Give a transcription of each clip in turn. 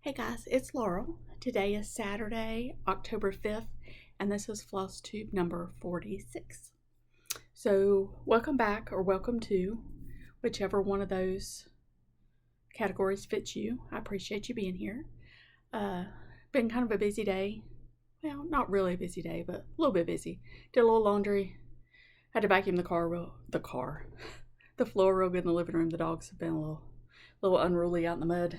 Hey guys, it's Laurel. Today is Saturday, October 5th, and this is Flosstube number 46. So, welcome back or welcome to whichever one of those categories fits you. I appreciate you being here. Been kind of a busy day. Well, not really a busy day, but a little bit busy. Did a little laundry. Had to vacuum the floor real good in the living room. The dogs have been a little unruly out in the mud.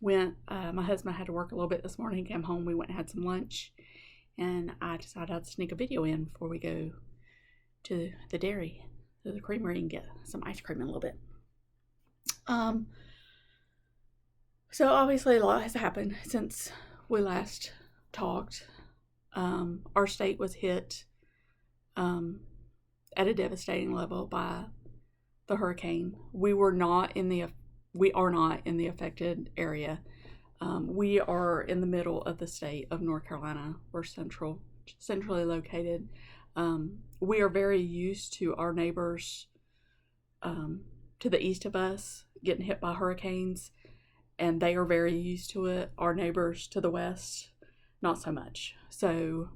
My husband had to work a little bit this morning. He came home, we went and had some lunch, and I decided I'd sneak a video in before we go to the dairy, to the creamery, and get some ice cream in a little bit. So obviously a lot has happened since we last talked. Our state was hit at a devastating level by the hurricane. We are not in the affected area. We are in the middle of the state of North Carolina. We're centrally located. We are very used to our neighbors to the east of us getting hit by hurricanes, and they are very used to it. Our neighbors to the west, not so much. So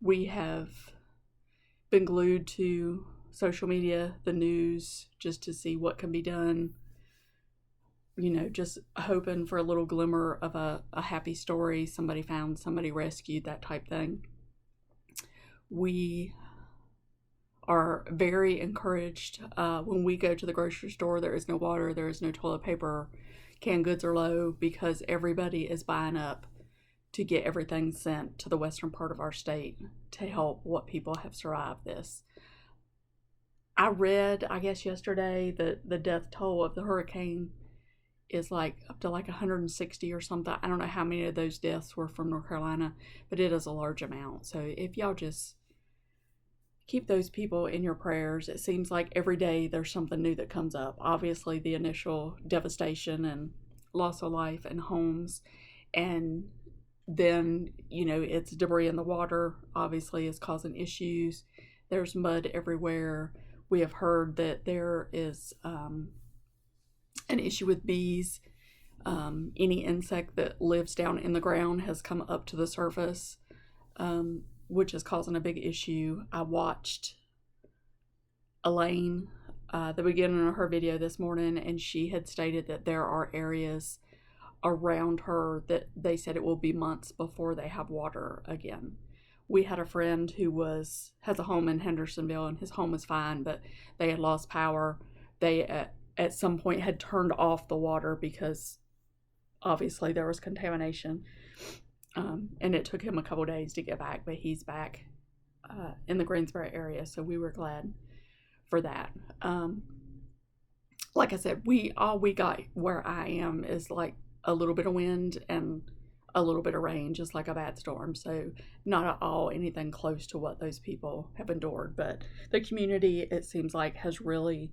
we have been glued to social media, the news, just to see what can be done. Just hoping for a little glimmer of a happy story, somebody found, somebody rescued, that type thing. We are very encouraged. When we go to the grocery store, there is no water, there is no toilet paper, canned goods are low because everybody is buying up to get everything sent to the western part of our state to help what people have survived this. I read, I guess yesterday, that the death toll of the hurricane is up to 160 or something. I don't know how many of those deaths were from North Carolina, but it is a large amount. So if y'all just keep those people in your prayers. It seems like every day there's something new that comes up. Obviously the initial devastation and loss of life and homes, and then it's debris in the water obviously is causing issues. There's mud everywhere. We have heard that there is an issue with bees. Any insect that lives down in the ground has come up to the surface, which is causing a big issue. I watched Elaine, the beginning of her video this morning, and she had stated that there are areas around her that they said it will be months before they have water again. We had a friend who has a home in Hendersonville, and his home was fine, but they had lost power. They at some point had turned off the water because obviously there was contamination, and it took him a couple days to get back, but he's back in the Greensboro area, so we were glad for that. Like I said, all we got where I am is a little bit of wind and a little bit of rain, just like a bad storm. So not at all anything close to what those people have endured, but the community, it seems like, has really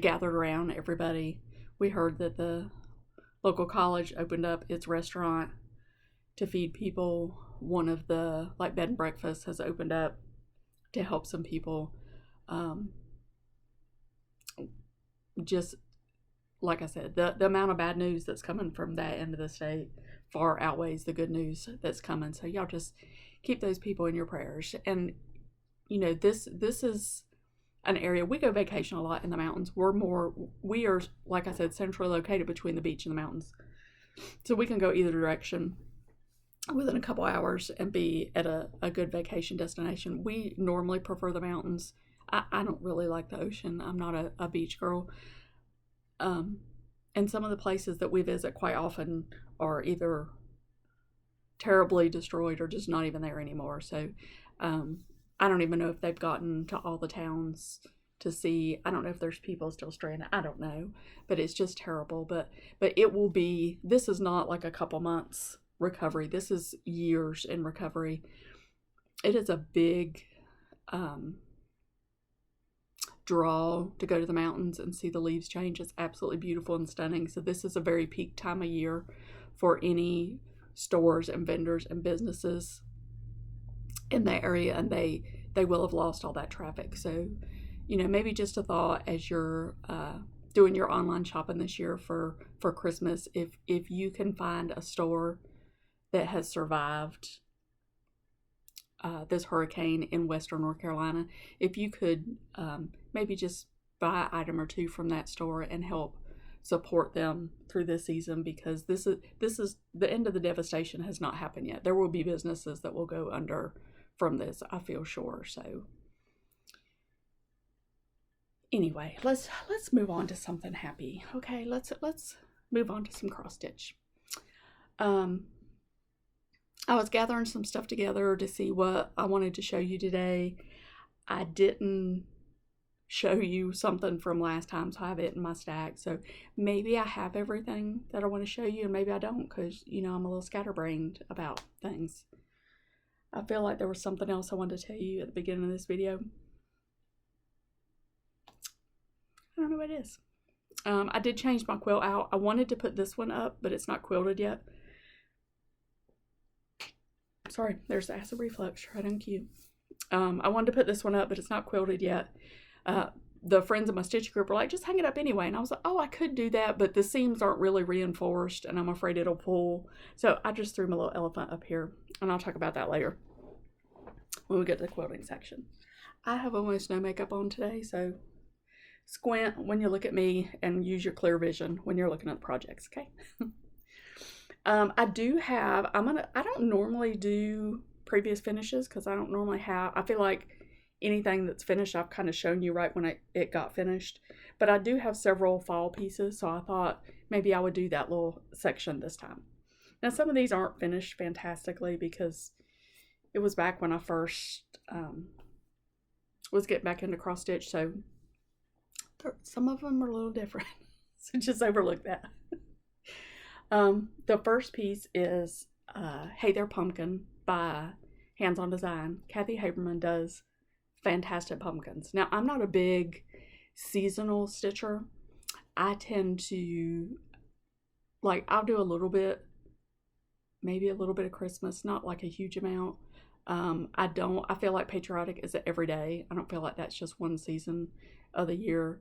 gathered around everybody. We heard that the local college opened up its restaurant to feed people. One of the bed and breakfast has opened up to help some people. Just like I said, the amount of bad news that's coming from that end of the state far outweighs the good news that's coming. So y'all just keep those people in your prayers. And this is an area we go vacation a lot in the mountains. We are, like I said, centrally located between the beach and the mountains, so we can go either direction within a couple hours and be at a good vacation destination. We normally prefer the mountains. I don't really like the ocean. I'm not a beach girl. And some of the places that we visit quite often are either terribly destroyed or just not even there anymore. So I don't even know if they've gotten to all the towns to see. I don't know if there's people still stranded. I don't know, but it's just terrible. But it will be, this is not like a couple months recovery. This is years in recovery. It is a big draw to go to the mountains and see the leaves change. It's absolutely beautiful and stunning. So this is a very peak time of year for any stores and vendors and businesses in that area, and they will have lost all that traffic. So maybe just a thought as you're doing your online shopping this year for Christmas, if you can find a store that has survived this hurricane in western North Carolina, if you could maybe just buy an item or two from that store and help support them through this season, because this is the end of the devastation has not happened yet. There will be businesses that will go under from this, I feel sure. So anyway, let's move on to something happy. Okay, let's move on to some cross stitch. I was gathering some stuff together to see what I wanted to show you today. I didn't show you something from last time, so I have it in my stack. So maybe I have everything that I want to show you, and maybe I don't, because, you know, I'm a little scatterbrained about things. I feel like there was something else I wanted to tell you at the beginning of this video. I don't know what it is. I did change my quilt out. I wanted to put this one up, but it's not quilted yet. Sorry, there's the acid reflux right on cue. I wanted to put this one up, but it's not quilted yet. The friends in my stitch group were like, just hang it up anyway. And I was like, oh, I could do that, but the seams aren't really reinforced, and I'm afraid it'll pull. So I just threw my little elephant up here, and I'll talk about that later when we get to the quilting section. I have almost no makeup on today, so squint when you look at me and use your clear vision when you're looking at the projects, okay? I do have, I don't normally do previous finishes because I don't normally have, I feel like anything that's finished, I've kind of shown you right when it got finished. But I do have several fall pieces, so I thought maybe I would do that little section this time. Now, some of these aren't finished fantastically because it was back when I first was getting back into cross stitch, so some of them are a little different. So just overlook that. The first piece is Hey There Pumpkin by Hands On Design. Kathy Haberman does fantastic pumpkins. Now, I'm not a big seasonal stitcher. I tend to, like, I'll do a little bit, maybe a little bit of Christmas, not like a huge amount. I feel like patriotic is every day. I don't feel like that's just one season of the year.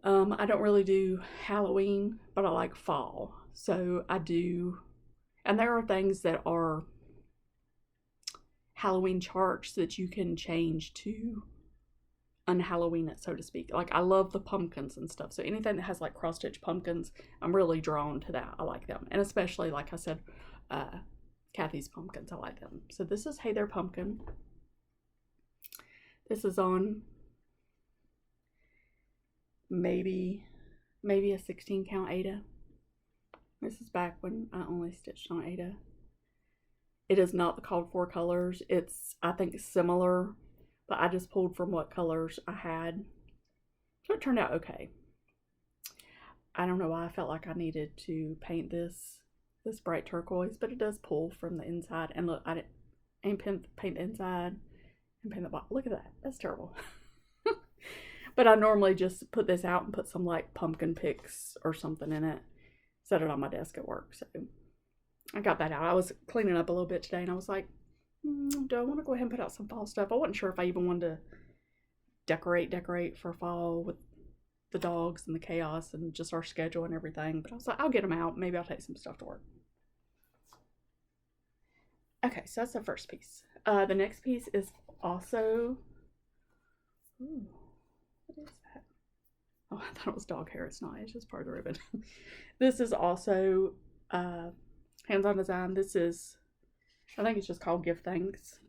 I don't really do Halloween, but I like fall. So I do, and there are things that are Halloween charts that you can change to un-Halloween it, so to speak. Like, I love the pumpkins and stuff. So anything that has like cross stitch pumpkins, I'm really drawn to that. I like them. And especially, like I said, Kathy's pumpkins, I like them. So this is Hey There Pumpkin. This is on maybe a 16 count Aida. This is back when I only stitched on Aida. It is not the called for colors. It's, I think, similar, but I just pulled from what colors I had. So it turned out okay. I don't know why I felt like I needed to paint this bright turquoise, but it does pull from the inside. And look, I didn't paint the inside and paint the bottom. Look at that. That's terrible. But I normally just put this out and put some like pumpkin picks or something in it. Set it on my desk at work. So I got that out. I was cleaning up a little bit today, and I was like, do I want to go ahead and put out some fall stuff? I wasn't sure if I even wanted to decorate for fall with the dogs and the chaos and just our schedule and everything. But I was like, I'll get them out. Maybe I'll take some stuff to work. Okay, so that's the first piece. The next piece is also, ooh, what is that? Oh, I thought it was dog hair. It's not. It's just part of the ribbon. This is also Hands On Design. This is, I think it's just called Give Thanks.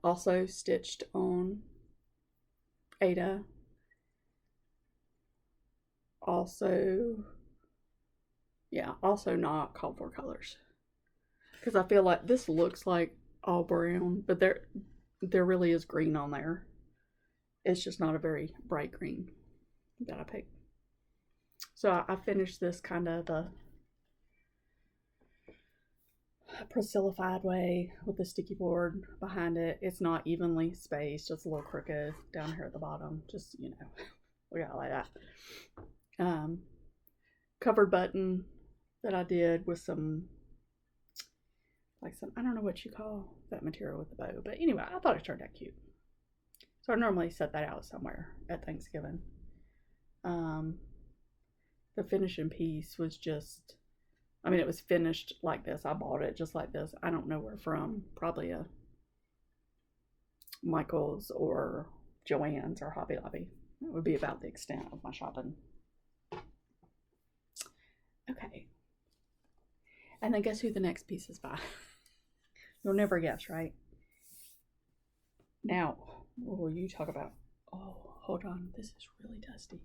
Also stitched on Aida. Also not called for colors. Because I feel like this looks like all brown, but there really is green on there. It's just not a very bright green that I picked. So I finished this kind of the Priscilla-fied way with the sticky board behind it. It's not evenly spaced, just a little crooked down here at the bottom. Just, you know, we got it like that. Covered button that I did with some, I don't know what you call that material with the bow. But anyway, I thought it turned out cute. So I normally set that out somewhere at Thanksgiving. Um, the finishing piece was just, I mean, it was finished like this. I bought it just like this. I don't know where from. Probably a Michael's or Joann's or Hobby Lobby. That would be about the extent of my shopping. Okay. And then guess who the next piece is by? You'll never guess, right? Now, what will you talk about? Oh, hold on. This is really dusty.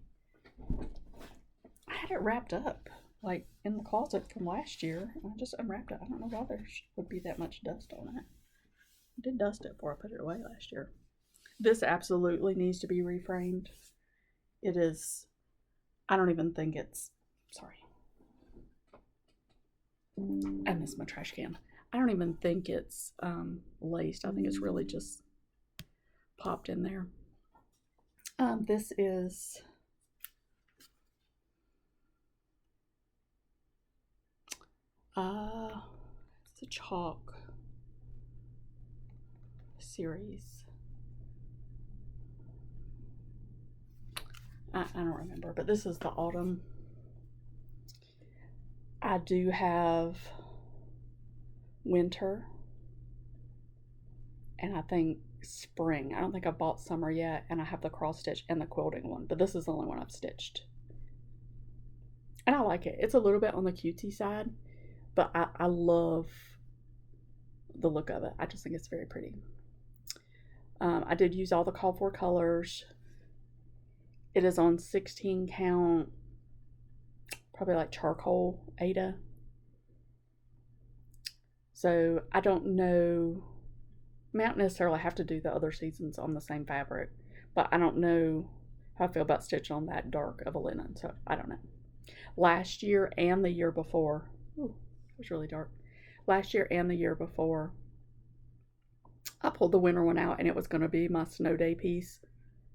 I had it wrapped up, like in the closet from last year. I just unwrapped it. I don't know why there would be that much dust on it. I did dust it before I put it away last year. This absolutely needs to be reframed. It is, I don't even think it's, sorry. I missed my trash can. I don't even think it's laced. I think it's really just popped in there. This is it's a chalk series. I don't remember, but this is the autumn. I do have winter, and I think spring. I don't think I bought summer yet, and I have the cross stitch and the quilting one, but this is the only one I've stitched. And I like it. It's a little bit on the cutesy side, but I love the look of it. I just think it's very pretty. I did use all the called for colors. It is on 16 count, probably like charcoal Aida. So I don't know, I don't necessarily have to do the other seasons on the same fabric, but I don't know how I feel about stitching on that dark of a linen, so I don't know. Last year and the year before, ooh, it was really dark. Last year and the year before, I pulled the winter one out and it was going to be my snow day piece.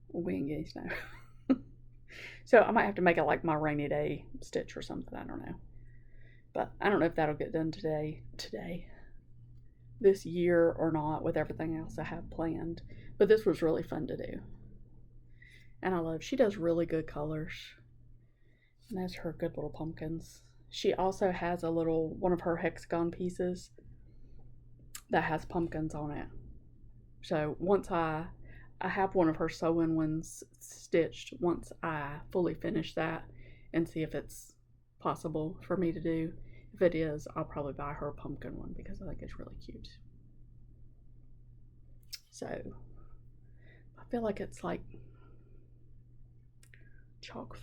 Well, we didn't get any snow. So I might have to make it like my rainy day stitch or something, I don't know. But I don't know if that'll get done this year or not, with everything else I have planned. But this was really fun to do. And I love, she does really good colors. And that's her good little pumpkins. She also has a little, one of her hexagon pieces that has pumpkins on it. So once I have one of her sewing ones stitched, once I fully finish that and see if it's possible for me to do. If it is, I'll probably buy her a pumpkin one because I think it's really cute. So I feel like it's like chalk,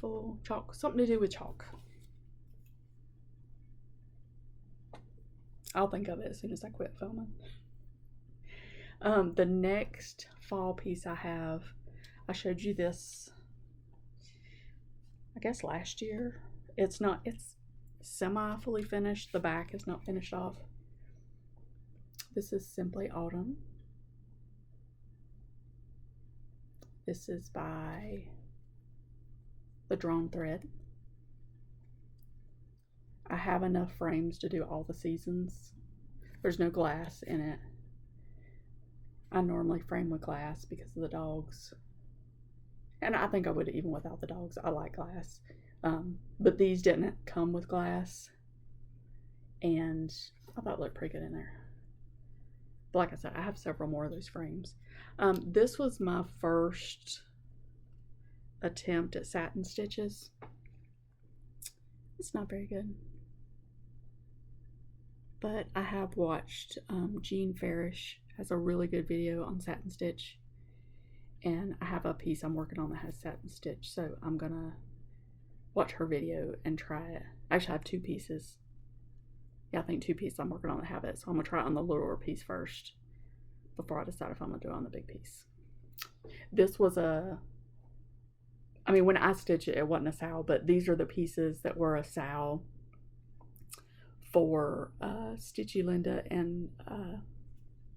something to do with chalk. I'll think of it as soon as I quit filming. The next fall piece I have, I showed you this, I guess last year. It's semi fully finished. The back is not finished off. This is Simply Autumn. This is by The Drawn Thread. I have enough frames to do all the seasons. There's no glass in it. I normally frame with glass because of the dogs. And I think I would even without the dogs. I like glass. But these didn't come with glass. And I thought it looked pretty good in there. But like I said, I have several more of those frames. This was my first attempt at satin stitches. It's not very good. But I have watched Jean Farish has a really good video on satin stitch. And I have a piece I'm working on that has satin stitch. So I'm going to watch her video and try it. Actually, I have two pieces. Yeah, I think two pieces I'm working on that have it. So I'm going to try it on the littler piece first before I decide if I'm going to do it on the big piece. This was when I stitched it, it wasn't a sow, but these are the pieces that were a sow for Stitchy Linda and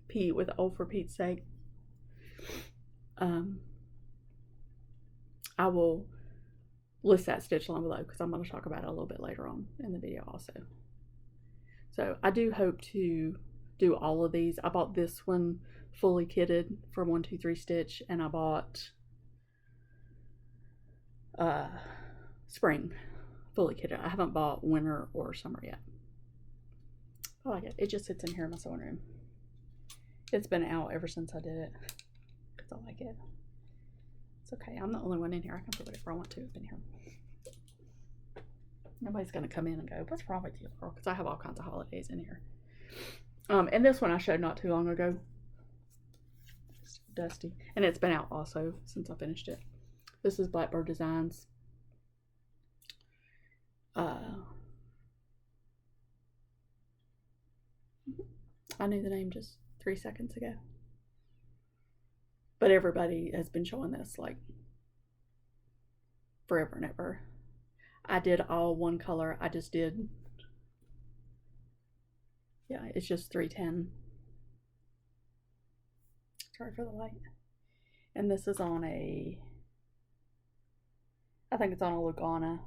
Pete with Old for Pete's Sake. I will list that stitch line below because I'm going to talk about it a little bit later on in the video also. So I do hope to do all of these. I bought this one fully kitted from 123 Stitch, and I bought spring, fully kitted. I haven't bought winter or summer yet. I like it. It just sits in here in my sewing room. It's been out ever since I did it because I like it. It's okay. I'm the only one in here. I can put whatever I want to in here. Nobody's going to come in and go, what's wrong with you, girl? Because I have all kinds of holidays in here. And this one I showed not too long ago. It's dusty. And it's been out also since I finished it. This is Blackbird Designs. I knew the name just 3 seconds ago. But everybody has been showing this like forever and ever. I did all one color. I just did, yeah, it's just 310. Sorry for the light. And this is on a, I think it's on a Lugana.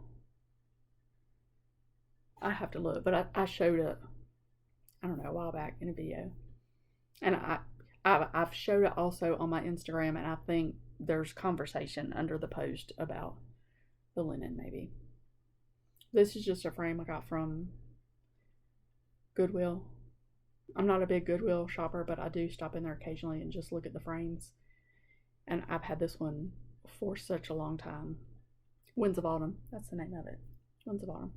I have to look, but I showed it, I don't know, a while back in a video. And I've showed it also on my Instagram, and I think there's conversation under the post about the linen maybe. This is just a frame I got from Goodwill. I'm not a big Goodwill shopper, but I do stop in there occasionally and just look at the frames. And I've had this one for such a long time. Winds of Autumn, that's the name of it. Winds of Autumn.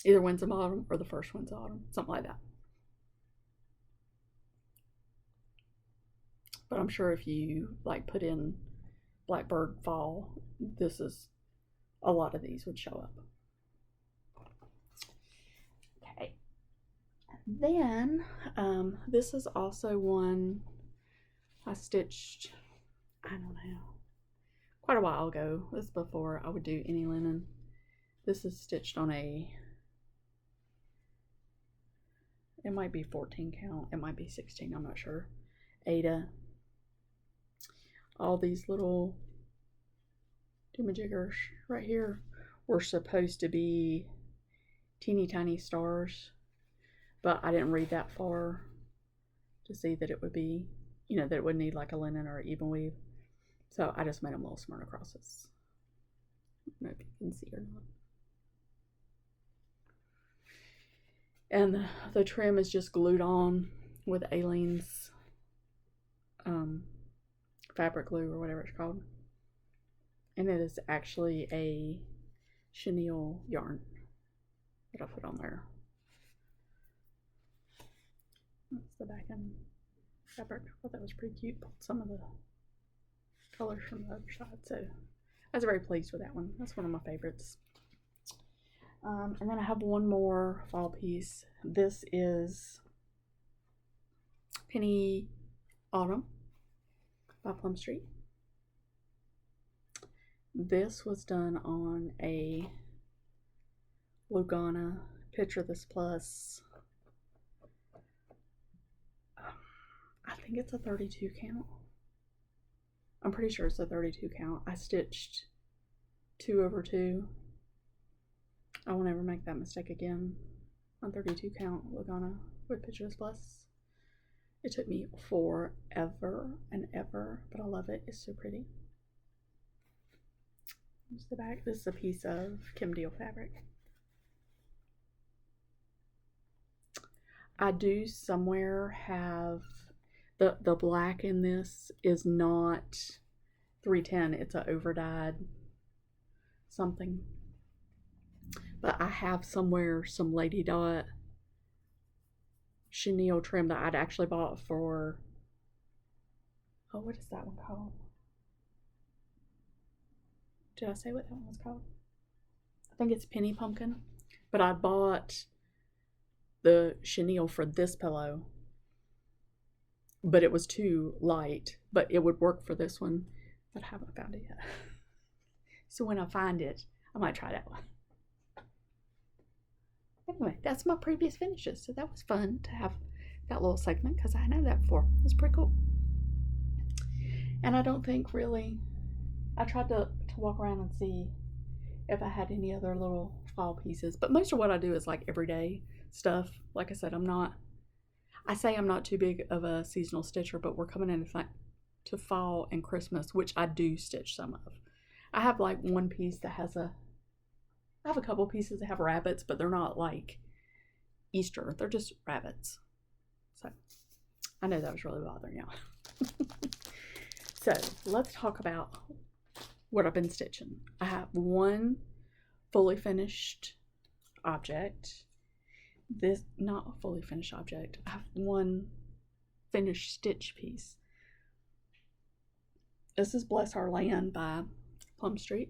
Either Winds of Autumn or the first Winds of Autumn, something like that. But I'm sure if you like put in Blackbird Fall, this is, a lot of these would show up. Okay. Then, this is also one I stitched, I don't know, quite a while ago. This is before I would do any linen. This is stitched on a, it might be 14 count, it might be 16, I'm not sure. Ada. All these little thingamajigers right here were supposed to be teeny tiny stars, but I didn't read that far to see that it would be, you know, that it would need like a linen or even weave. So I just made them little Smyrna crosses. I don't know if you can see or not. And the trim is just glued on with Aleene's fabric glue or whatever it's called. And it is actually a chenille yarn that I put on there. That's the back end fabric. I thought that was pretty cute. Pulled some of the colors from the other side. So I was very pleased with that one. That's one of my favorites. And then I have one more fall piece. This is Penny Autumn by Plum Street. This was done on a Lugana Picture This Plus. I think it's a 32 count. I'm pretty sure it's a 32 count. I stitched 2/2. I won't ever make that mistake again on 32 count Lugana with Picture This Plus. It took me forever and ever, but I love it. It's so pretty. Here's the back. This is a piece of Kim Deal fabric. I do somewhere have the black in this is not 310. It's an overdyed something. But I have somewhere some Lady Dot chenille trim that I'd actually bought for, oh, what is that one called? Did I say what that one was called? I think it's Penny Pumpkin. But I bought the chenille for this pillow, but it was too light, but it would work for this one, but I haven't found it yet. So when I find it, I might try that one. Anyway, that's my previous finishes. So that was fun to have that little segment because I hadn't had that before. It was pretty cool. And I don't think really, I tried to walk around and see if I had any other little fall pieces. But most of what I do is like everyday stuff. Like I said, I say I'm not too big of a seasonal stitcher, but we're coming into fall and Christmas, which I do stitch some of. I have like one piece that has I have a couple pieces that have rabbits, but they're not like Easter. They're just rabbits. So I know that was really bothering y'all. So let's talk about what I've been stitching. I have one fully finished object. This, not a fully finished object. I have one finished stitch piece. This is Bless Our Land by Plum Street.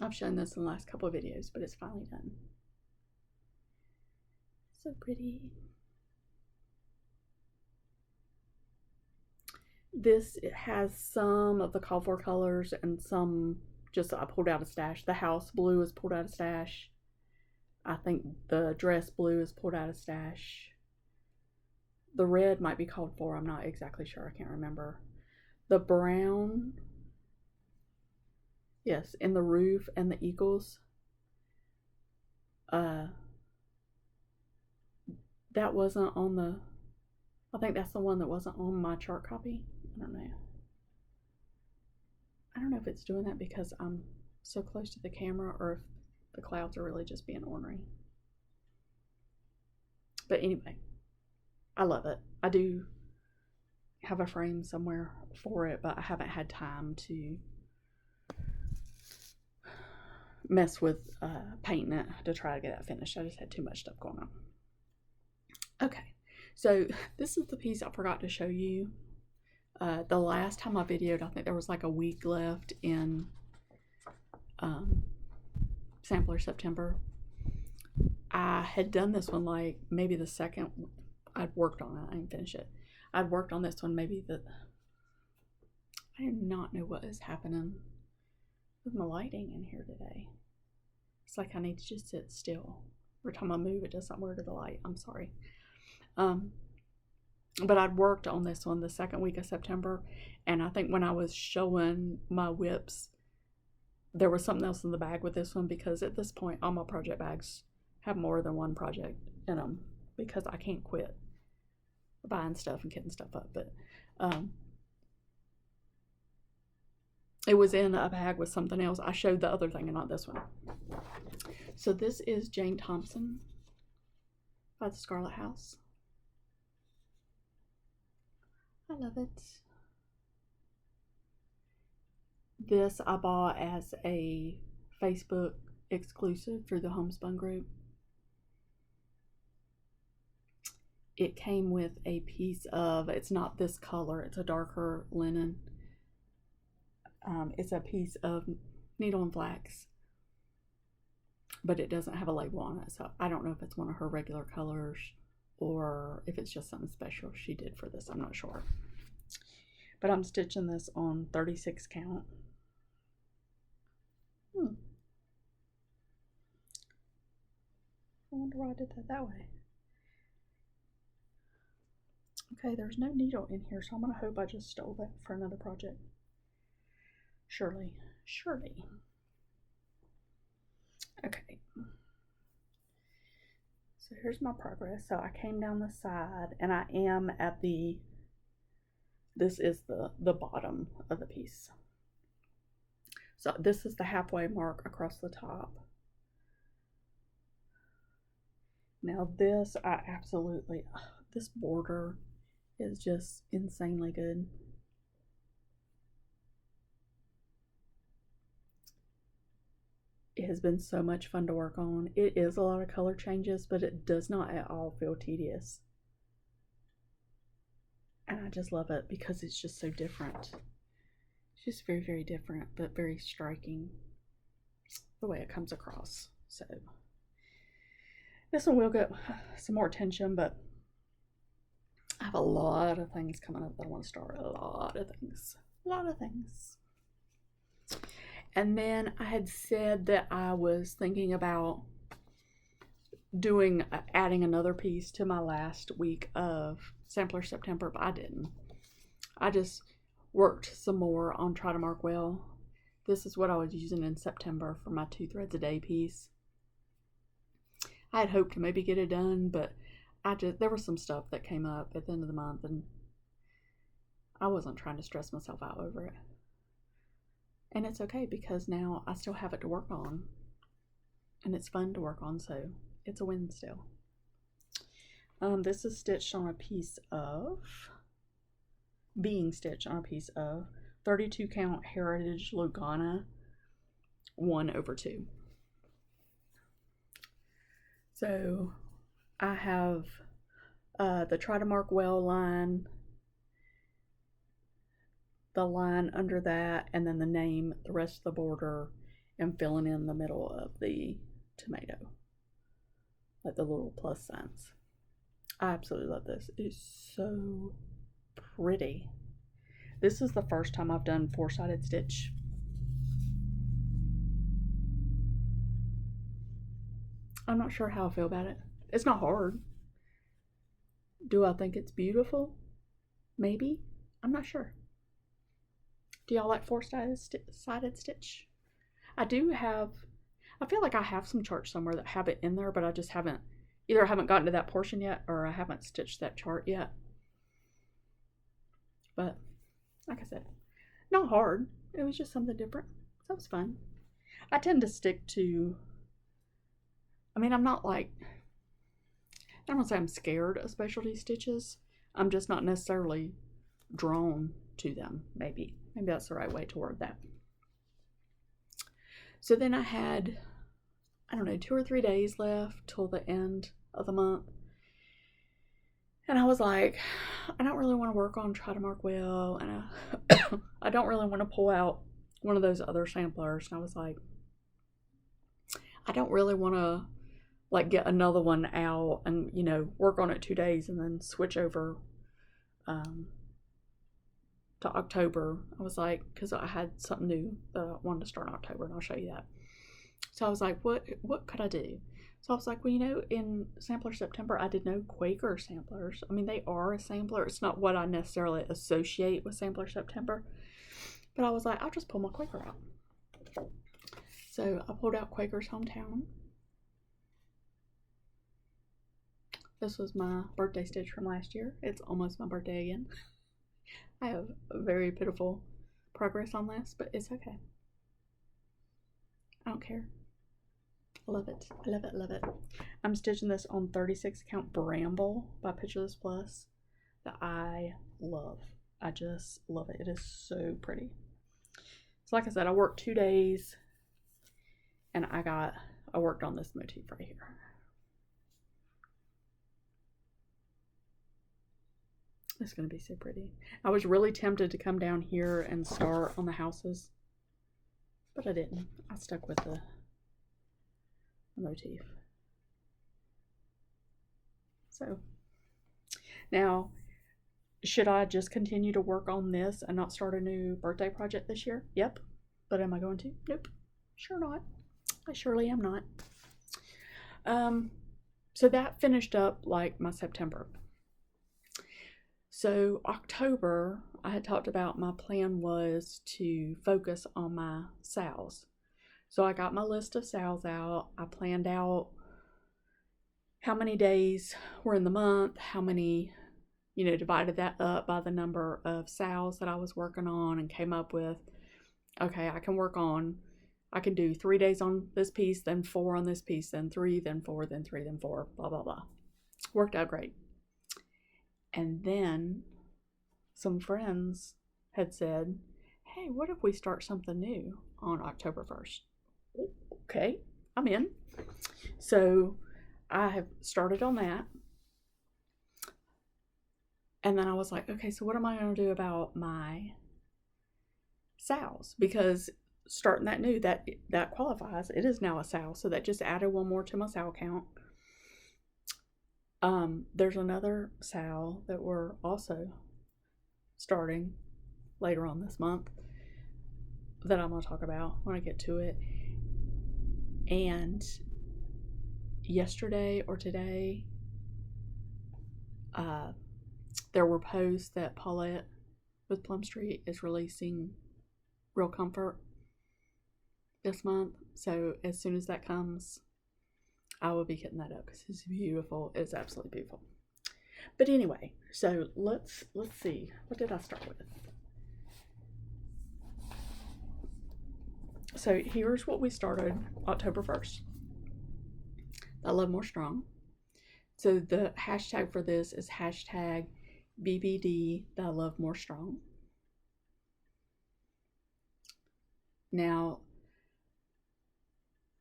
I've shown this in the last couple of videos, but it's finally done. So pretty. This, it has some of the call for colors and some just I pulled out a stash. The house blue is pulled out of stash. I think the dress blue is pulled out of stash. The red might be called for. I'm not exactly sure. I can't remember. The brown, yes, in the roof and the eagles. That wasn't on the, I think that's the one that wasn't on my chart copy. I don't know. I don't know if it's doing that because I'm so close to the camera or if the clouds are really just being ornery. But anyway, I love it. I do have a frame somewhere for it, but I haven't had time to mess with painting it to try to get that finished. I just had too much stuff going on. Okay, so this is the piece I forgot to show you. The last time I videoed, I think there was like a week left in Sampler September. I had done this one like maybe the second I'd worked on it. I didn't finish it. I'd worked on this one maybe I do not know what is happening with my lighting in here today. It's like I need to just sit still. Every time I move, it does something weird to the light. I'm sorry. But I'd worked on this one the second week of September, and I think when I was showing my whips, there was something else in the bag with this one, because at this point, all my project bags have more than one project in them, because I can't quit buying stuff and getting stuff up. But it was in a bag with something else. I showed the other thing and not this one. So this is Jane Thompson by the Scarlet House. I love it. This I bought as a Facebook exclusive through the Homespun group. It came with a piece of, it's not this color, it's a darker linen. It's a piece of needle and flax, but it doesn't have a label on it, so I don't know if it's one of her regular colors or if it's just something special she did for this. I'm not sure. But I'm stitching this on 36 count. I wonder why I did that way. Okay, there's no needle in here, so I'm going to hope I just stole that for another project. Surely. Okay. So here's my progress. So I came down the side, and I am at this is the bottom of the piece. So this is the halfway mark across the top. Now this, this border is just insanely good. It has been so much fun to work on. It is a lot of color changes, but it does not at all feel tedious. And I just love it because it's just so different. It's just very, very different, but very striking the way it comes across. So this one will get some more attention, but I have a lot of things coming up that I want to start. A lot of things. And then I had said that I was thinking about adding another piece to my last week of Sampler September, but I didn't. I just worked some more on Try to Mark Well. This is what I was using in September for my 2 threads a day piece. I had hoped to maybe get it done, but there was some stuff that came up at the end of the month, and I wasn't trying to stress myself out over it. And it's okay because now I still have it to work on. And it's fun to work on, so it's a win still. This is stitched on a piece of, being stitched on a piece of 32 count Heritage Lugana 1/2. So I have the Try to Mark Well line, the line under that, and then the name, the rest of the border, and filling in the middle of the tomato, like the little plus signs. I absolutely love this. It's so pretty. This is the first time I've done 4-sided stitch. I'm not sure how I feel about it. It's not hard. Do I think it's beautiful? Maybe. I'm not sure. Do y'all like 4-sided stitch? I feel like I have some charts somewhere that have it in there, but I just haven't, either I haven't gotten to that portion yet or I haven't stitched that chart yet. But like I said, not hard. It was just something different. So it was fun. I tend to stick to, I'm not like, I don't want to say I'm scared of specialty stitches. I'm just not necessarily drawn to them, maybe. Maybe that's the right way to word that. So then I had, 2 or 3 days left till the end of the month. And I was like, I don't really want to work on Try to Mark Well, and I don't really want to pull out one of those other samplers. And I was like, I don't really want to like get another one out and, work on it 2 days and then switch over to October. I was like, because I had something new that I wanted to start in October, and I'll show you that. So I was like, what could I do? So I was like, well, in Sampler September, I did no Quaker samplers. They are a sampler. It's not what I necessarily associate with Sampler September. But I was like, I'll just pull my Quaker out. So I pulled out Quaker's Hometown. This was my birthday stitch from last year. It's almost my birthday again. I have very pitiful progress on this, but it's okay. I don't care. I love it. I love it. I love it. I'm stitching this on 36 count Bramble by Pictureless Plus that I love. I just love it. It is so pretty. So like I said, I worked 2 days and I worked on this motif right here. It's going to be so pretty. I was really tempted to come down here and start on the houses, but I didn't. I stuck with the motif. So now, should I just continue to work on this and not start a new birthday project this year? Yep. But am I going to? Nope. Sure not. I surely am not. So that finished up like my September. So October, I had talked about my plan was to focus on my sales. So I got my list of sales out. I planned out how many days were in the month, how many, divided that up by the number of sales that I was working on, and came up with, okay, I can do 3 days on this piece, then 4 on this piece, then 3, then 4, then 3, then 4, blah, blah, blah. Worked out great. And then some friends had said, hey, what if we start something new on October 1st? Okay, I'm in. So I have started on that. And then I was like, okay, so what am I going to do about my sales? Because starting that new, that qualifies. It is now a sale. So that just added one more to my sale count. There's another sale that we're also starting later on this month that I'm going to talk about when I get to it. And yesterday or today, there were posts that Paulette with Plum Street is releasing Real Comfort this month. So as soon as that comes, I will be hitting that up because it's beautiful. It's absolutely beautiful. But anyway, so let's see. What did I start with? So here's what we started October 1st. I love more strong. So the hashtag for this is hashtag BBD I love more strong. Now,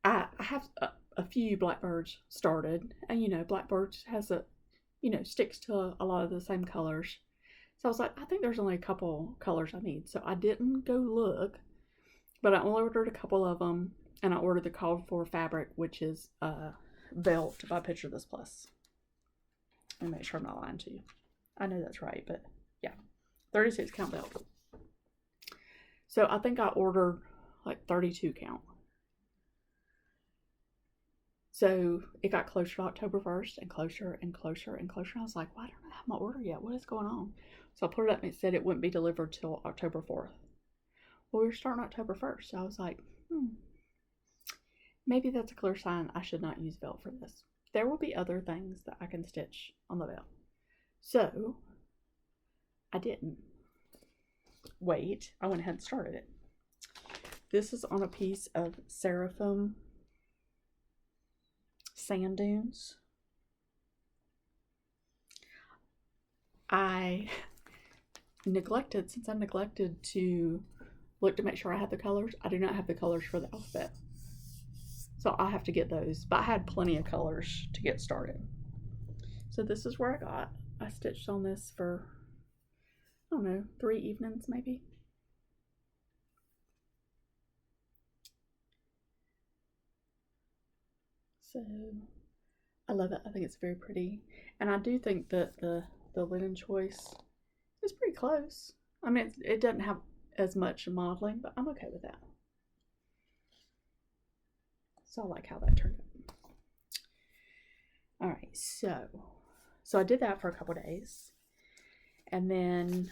I have a few Blackbirds started, and you know, Blackbirds has sticks to a lot of the same colors. So I was like, I think there's only a couple colors I need. So I didn't go look, but I only ordered a couple of them, and I ordered the called for fabric, which is Belt by Picture This Plus. Let me make sure I'm not lying to you. I know that's right, but yeah, 36 count belt. So I think I ordered like 32 count. So it got closer to October 1st and closer and closer and closer. I was like, well, I don't have my order yet. What is going on? So I put it up and it said it wouldn't be delivered till October 4th. Well, we were starting October 1st. So I was like, maybe that's a clear sign I should not use belt for this. There will be other things that I can stitch on the belt. So I didn't wait. I went ahead and started it. This is on a piece of Seraphim sand dunes. I neglected to look to make sure I had the colors. I do not have the colors for the alphabet, so I'll have to get those, but I had plenty of colors to get started. So this is where I stitched on this for, I don't know, 3 evenings maybe. So I love it. I think it's very pretty, and I do think that the linen choice is pretty close. I mean, it doesn't have as much modeling, but I'm okay with that. So I like how that turned out. All right, so I did that for a couple days, and then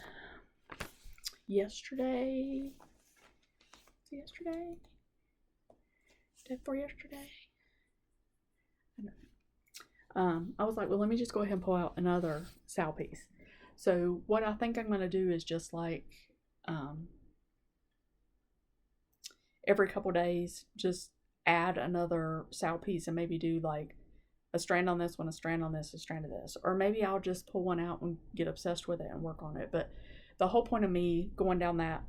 yesterday, day before yesterday, I was like, well, let me just go ahead and pull out another sow piece. So what I think I'm going to do is just like every couple days, just add another sow piece and maybe do like a strand on this one, a strand on this, a strand of this. Or maybe I'll just pull one out and get obsessed with it and work on it. But the whole point of me going down that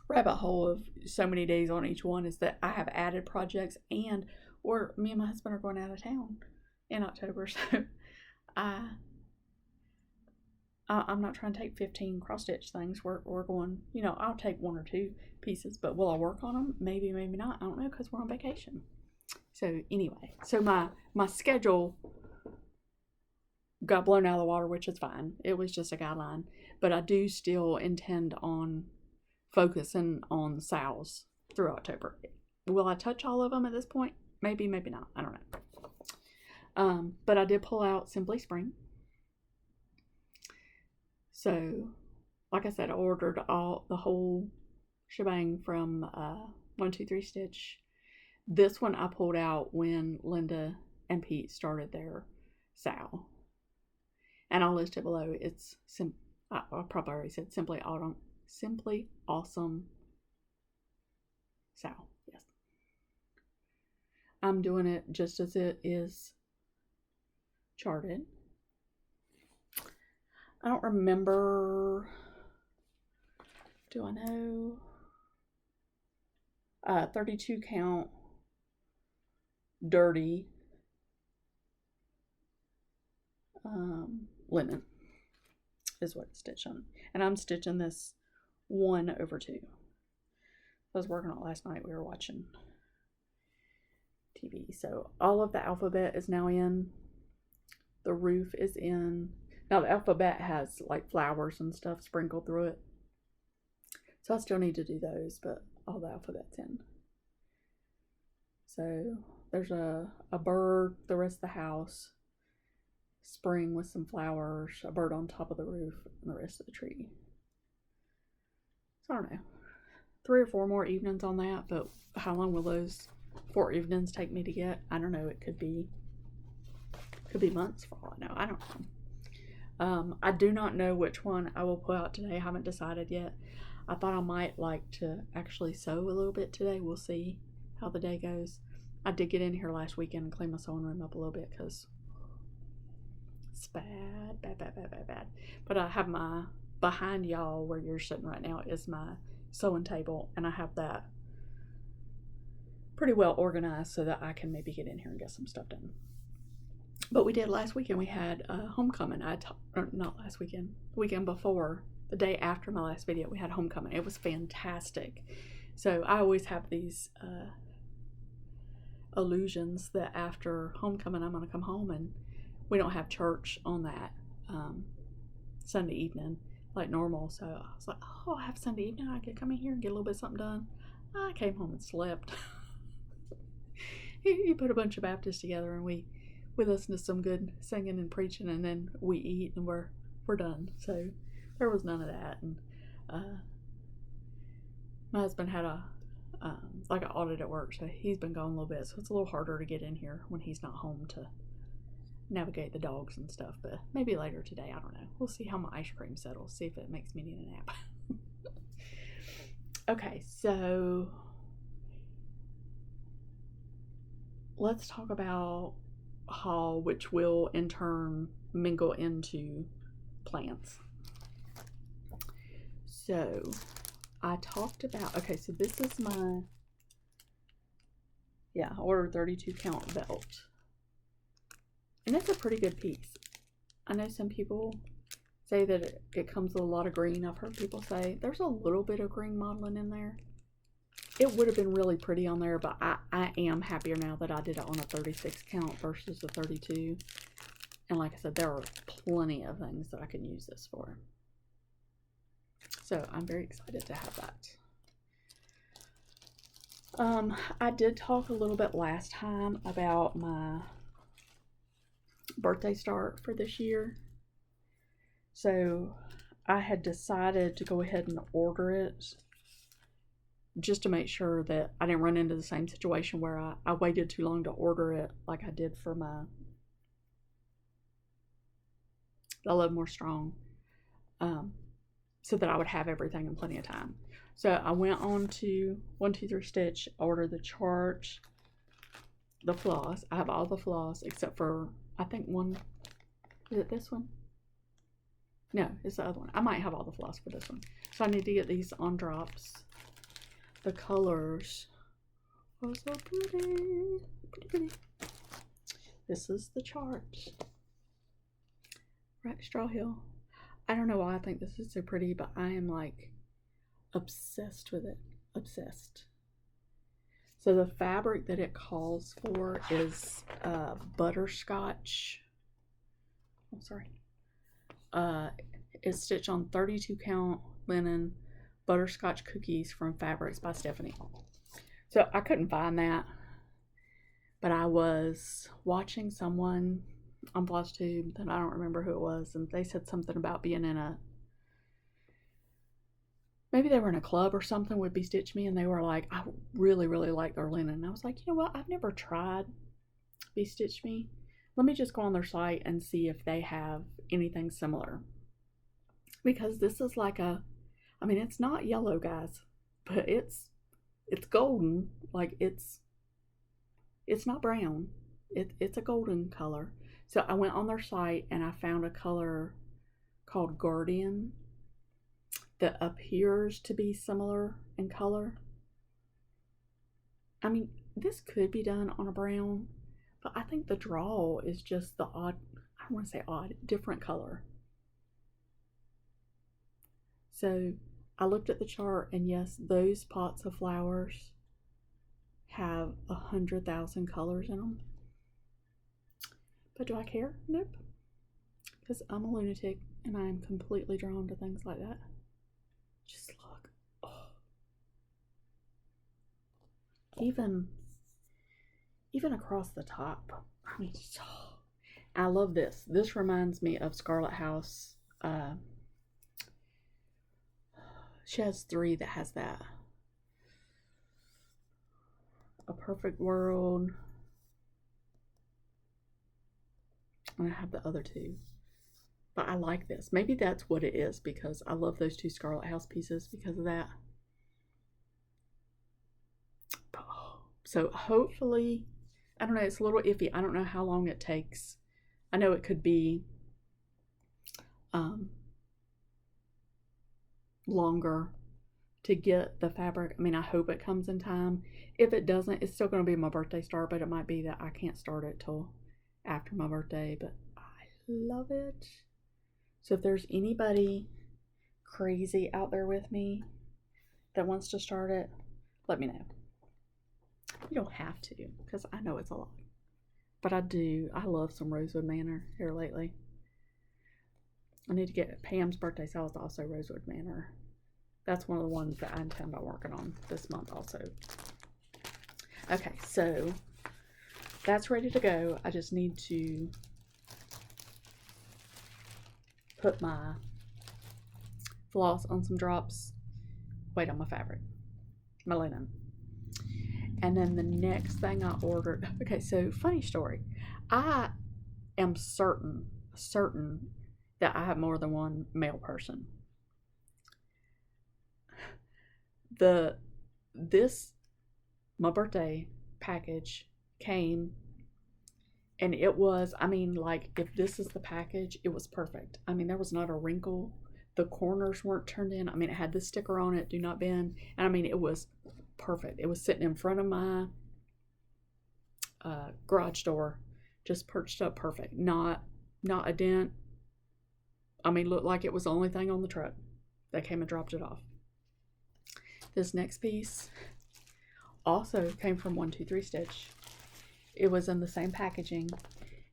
rabbit hole of so many days on each one is that I have added projects, or me and my husband are going out of town in October, so I'm not trying to take 15 cross stitch things. We're going, I'll take 1 or 2 pieces, but will I work on them? Maybe, maybe not. I don't know, because we're on vacation. So anyway, so my schedule got blown out of the water, which is fine. It was just a guideline, but I do still intend on focusing on sows through October. Will I touch all of them at this point? Maybe, maybe not. I don't know. But I did pull out Simply Spring. So, like I said, I ordered the whole shebang from 123 Stitch. This one I pulled out when Linda and Pete started their sow. And I'll list it below. It's I probably already said Simply Awesome sow. Yes. I'm doing it just as it is charted. I don't remember. Do I know? 32 count dirty linen is what it's stitched on. And I'm stitching this 1/2. I was working on it last night. We were watching TV. So all of the alphabet is now in. The roof is in. Now the alphabet has like flowers and stuff sprinkled through it. So I still need to do those, but all the alphabet's in. So there's a bird, the rest of the house, spring with some flowers, a bird on top of the roof, and the rest of the tree. So I don't know. 3 or 4 more evenings on that, but how long will those 4 evenings take me to get? I don't know. It could be months for all I know. I don't know. I do not know which one I will pull out today. I haven't decided yet. I thought I might like to actually sew a little bit today. We'll see how the day goes. I did get in here last weekend and clean my sewing room up a little bit because it's bad. But I have my, behind y'all where you're sitting right now is my sewing table, and I have that pretty well organized so that I can maybe get in here and get some stuff done. But we did last weekend. We had homecoming. Not last weekend, the weekend before, the day after my last video, we had homecoming. It was fantastic. So I always have these illusions that after homecoming I'm going to come home, and we don't have church on that Sunday evening like normal. So I was like, oh, I have Sunday evening. I could come in here and get a little bit of something done. I came home and slept. He put a bunch of Baptists together, and we listen to some good singing and preaching, and then we eat, and we're done. So there was none of that. And my husband had a like an audit at work, so he's been gone a little bit, so it's a little harder to get in here when he's not home to navigate the dogs and stuff. But maybe later today, I don't know. We'll see how my ice cream settles, see if it makes me need a nap. Okay, so let's talk about haul, which will in turn mingle into plants. So I talked about, okay, so this is my, I ordered 32 count belt, and it's a pretty good piece. I know some people say that it comes with a lot of green. I've heard people say there's a little bit of green modeling in there. It would have been really pretty on there, but I am happier now that I did it on a 36 count versus a 32. And like I said, there are plenty of things that I can use this for. So I'm very excited to have that. I did talk a little bit last time about my birthday start for this year. So I had decided to go ahead and order it just to make sure that I didn't run into the same situation where I waited too long to order it like I did for my I Love More Strong, so that I would have everything in plenty of time. So I went on to 1-2-3 Stitch, ordered the chart, the floss. I have all the floss except for, I think one, is it this one? No, it's the other one. I might have all the floss for this one. So I need to get these on drops. The colors are so pretty. Pretty. This is the chart. Right, Straw Hill. I don't know why I think this is so pretty, but I am like obsessed with it. Obsessed. So the fabric that it calls for is butterscotch. I'm sorry. It's stitched on 32 count linen butterscotch cookies from Fabrics by Stephanie. So I couldn't find that, but I was watching someone on Flosstube that I don't remember who it was, and they said something about being in a, maybe they were in a club or something with Be Stitch Me, and they were like, I really like their linen. And I was like, you know what, I've never tried Be Stitch Me. Let me just go on their site and see if they have anything similar, because this is like a, I mean, it's not yellow, guys, but it's golden. Like it's not brown. It's a golden color. So I went on their site and I found a color called Guardian that appears to be similar in color. I mean, this could be done on a brown, but I think the draw is just the odd, I don't want to say odd, different color. So I looked at the chart, and yes, those pots of flowers have 100,000 colors in them. But do I care? Nope. Because I'm a lunatic and I'm completely drawn to things like that. Just look. Oh. Even across the top. I mean, oh. I love this. This reminds me of Scarlet House. She has 3 that has that. A Perfect World. And I have the other 2. But I like this. Maybe that's what it is because I love those two Scarlet House pieces because of that. So hopefully, I don't know, it's a little iffy. I don't know how long it takes. I know it could be longer to get the fabric. I mean, I hope it comes in time. If it doesn't, it's still going to be my birthday start, but it might be that I can't start it till after my birthday, but I love it. So if there's anybody crazy out there with me that wants to start it, let me know. You don't have to, because I know it's a lot. But I do. I love some Rosewood Manor here lately. I need to get Pam's birthday sale is also Rosewood Manor. That's one of the ones that I intend on working on this month also. Okay, so that's ready to go. I just need to put my floss on some drops, wait on my fabric, my linen. And then the next thing I ordered, okay, so funny story. I am certain that I have more than one mail person. My birthday package came and it was, I mean, like, if this is the package, it was perfect. I mean, there was not a wrinkle. The corners weren't turned in. I mean, it had this sticker on it, do not bend. And I mean, it was perfect. It was sitting in front of my garage door, just perched up perfect. Not a dent. I mean, looked like it was the only thing on the truck. They came and dropped it off. This next piece also came from 123 Stitch. It was in the same packaging.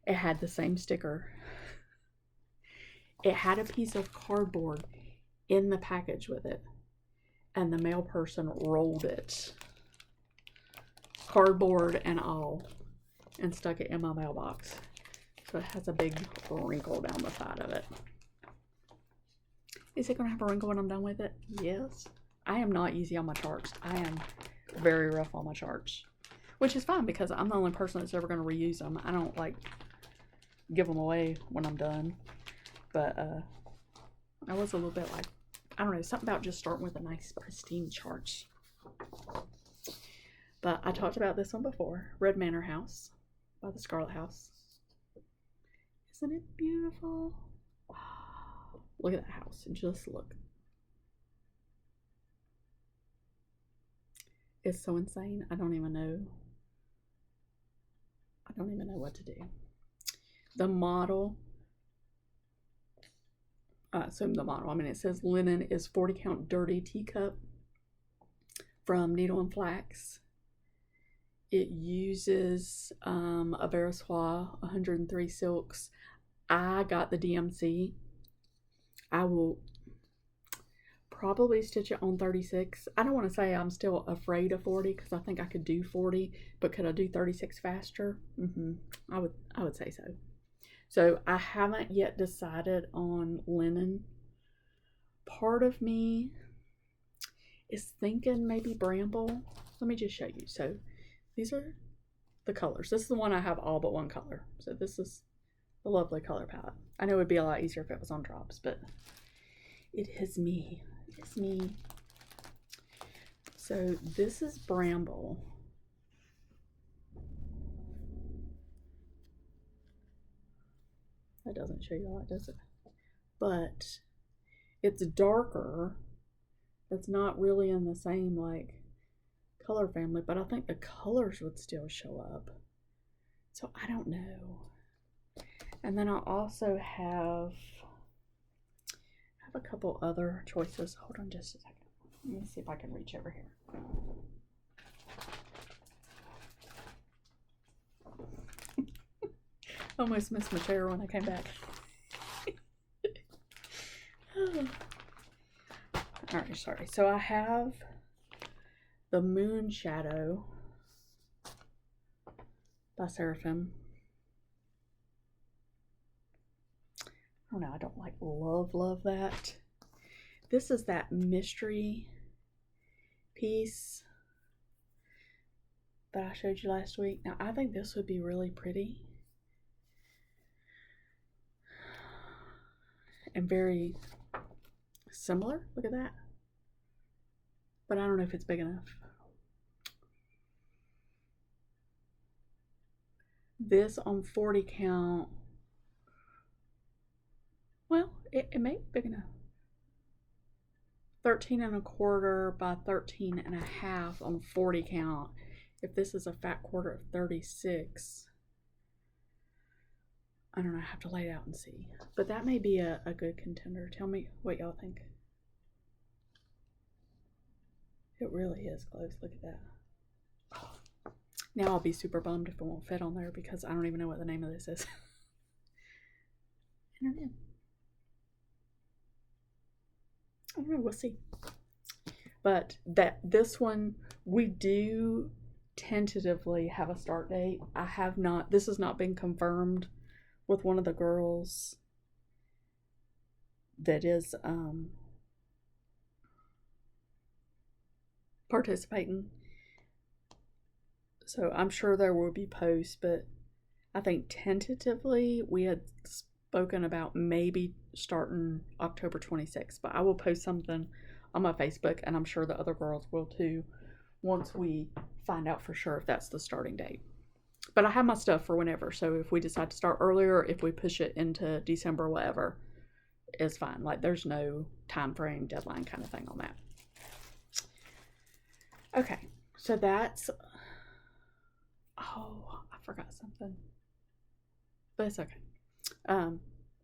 It had the same sticker. It had a piece of cardboard in the package with it, and the mail person rolled it, cardboard and all, and stuck it in my mailbox. So it has a big wrinkle down the side of it. Is it going to have a wrinkle when I'm done with it? Yes. I am not easy on my charts. I am very rough on my charts, which is fine because I'm the only person that's ever going to reuse them. I don't like give them away when I'm done. But I was a little bit like, I don't know, something about just starting with a nice pristine chart. But I talked about this one before. Red Manor House by the Scarlet House. Isn't it beautiful? Wow. Look at that house. Just look. It's so insane. I don't even know what to do. The model. I mean, it says linen is 40 count dirty teacup from Needle and Flax. It uses a Verissois 103 silks. I got the DMC. I will probably stitch it on 36. I don't want to say I'm still afraid of 40 because I think I could do 40, but could I do 36 faster? I would say so. So I haven't yet decided on linen. Part of me is thinking maybe bramble. Let me just show you. So these are the colors. This is the one I have all but one color. So this is the lovely color palette. I know it would be a lot easier if it was on drops, but it is me. It's me. So this is bramble. That doesn't show you a lot, does it? But it's darker. It's not really in the same like color family, but I think the colors would still show up. So I don't know. And then I also have a couple other choices. Hold on just a second. Let me see if I can reach over here. Almost missed my chair when I came back. Alright, sorry. So I have the Moon Shadow by Seraphim. I don't know, I don't like love that. This is that mystery piece that I showed you last week. Now I think this would be really pretty. and very similar. Look at that. But I don't know if it's big enough. This on 40 count, well, it may be big enough. 13 1/4 by 13 1/2 on 40 count. If this is a fat quarter of 36, I don't know, I have to lay it out and see. But that may be a good contender. Tell me what y'all think. It really is close. Look at that. Oh. Now I'll be super bummed if it won't fit on there because I don't even know what the name of this is. I don't know. We'll see. But this one, we do tentatively have a start date. This has not been confirmed with one of the girls that is participating. So I'm sure there will be posts, but I think tentatively we had spoken about maybe starting October 26th, but I will post something on my Facebook, and I'm sure the other girls will too once we find out for sure if that's the starting date. But I have my stuff for whenever, so if we decide to start earlier, if we push it into December, whatever, is fine. Like, there's no time frame, deadline kind of thing on that. Okay, so that's, oh, I forgot something, but it's okay.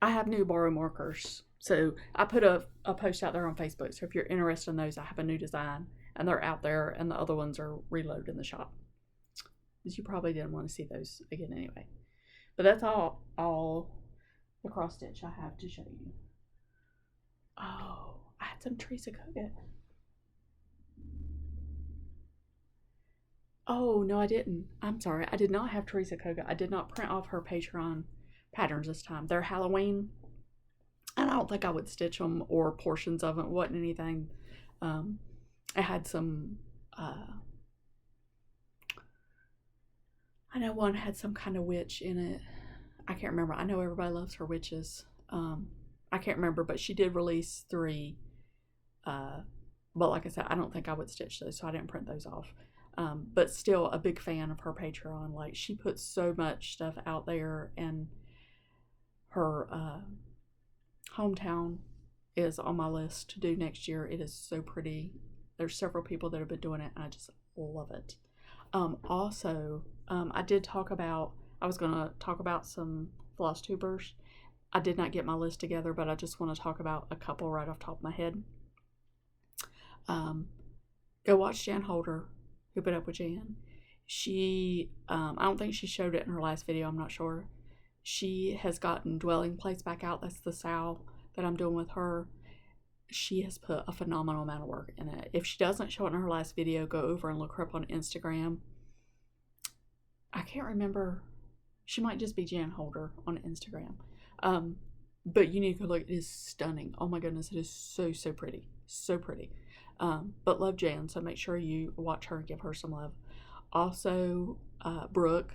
I have new borrow markers. So I put a post out there on Facebook. So if you're interested in those, I have a new design and they're out there, and the other ones are reloaded in the shop. Because you probably didn't want to see those again anyway. But that's all the cross stitch I have to show you. Oh, I had some Teresa Kogut. Oh, no, I didn't. I'm sorry. I did not have Teresa Kogut. I did not print off her Patreon patterns this time. They're Halloween, and I don't think I would stitch them or portions of it. It wasn't anything. I had some, I know one had some kind of witch in it. I can't remember. I know everybody loves her witches. I can't remember, but she did release 3. But like I said, I don't think I would stitch those, so I didn't print those off. But still a big fan of her Patreon. Like, she puts so much stuff out there, and her hometown is on my list to do next year. It is so pretty. There's several people that have been doing it, and I just love it. Also, I was going to talk about some Flosstubers. I did not get my list together, but I just want to talk about a couple right off the top of my head. Go watch Jan Holder, Hoop It Up with Jan. She, I don't think she showed it in her last video, I'm not sure. She has gotten Dwelling Place back out. That's the sow that I'm doing with her. She has put a phenomenal amount of work in it. If she doesn't show it in her last video, go over and look her up on Instagram. I can't remember. She might just be Jan Holder on Instagram. But you need to go look. It is stunning. Oh my goodness, it is so, so pretty. So pretty. But love Jan, so make sure you watch her and give her some love. Also, Brooke,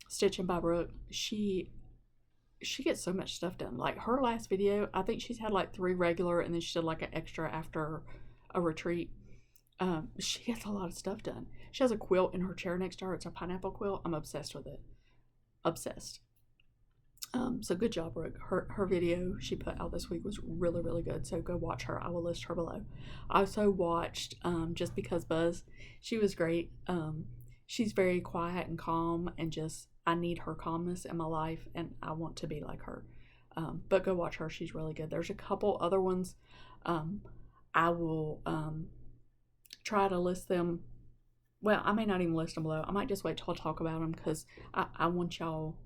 Stitching by Brooke, she gets so much stuff done. Like, her last video, I think she's had like 3 regular, and then she did like an extra after a retreat. She gets a lot of stuff done. She has a quilt in her chair next to her. It's a pineapple quilt. I'm obsessed with it. Obsessed. So good job, Brooke. Her video she put out this week was really, really good. So go watch her. I will list her below. I also watched Just Because Buzz. She was great. She's very quiet and calm, and just, I need her calmness in my life, and I want to be like her. But go watch her. She's really good. There's a couple other ones. I will try to list them. Well, I may not even list them below. I might just wait till I talk about them, because I want y'all,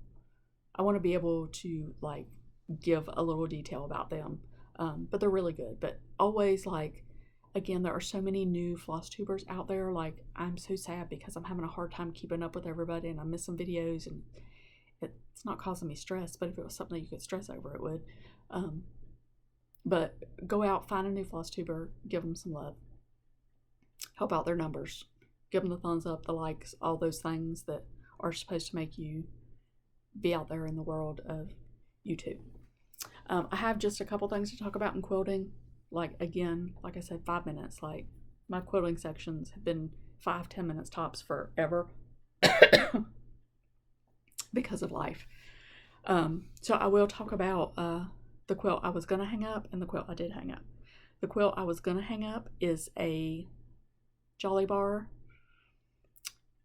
I want to be able to like give a little detail about them. But they're really good. But always, like, again, there are so many new Flosstubers out there. Like, I'm so sad because I'm having a hard time keeping up with everybody, and I'm missing videos, and it's not causing me stress. But if it was something you could stress over, it would. But go out, find a new Flosstuber, give them some love, help out their numbers, give them the thumbs up, the likes, all those things that are supposed to make you be out there in the world of YouTube. I have just a couple things to talk about in quilting. Like, again, like I said, 5 minutes. Like, my quilting sections have been 5-10 minutes tops forever because of life. So I will talk about the quilt I was going to hang up and the quilt I did hang up. The quilt I was going to hang up is a Jolly Bar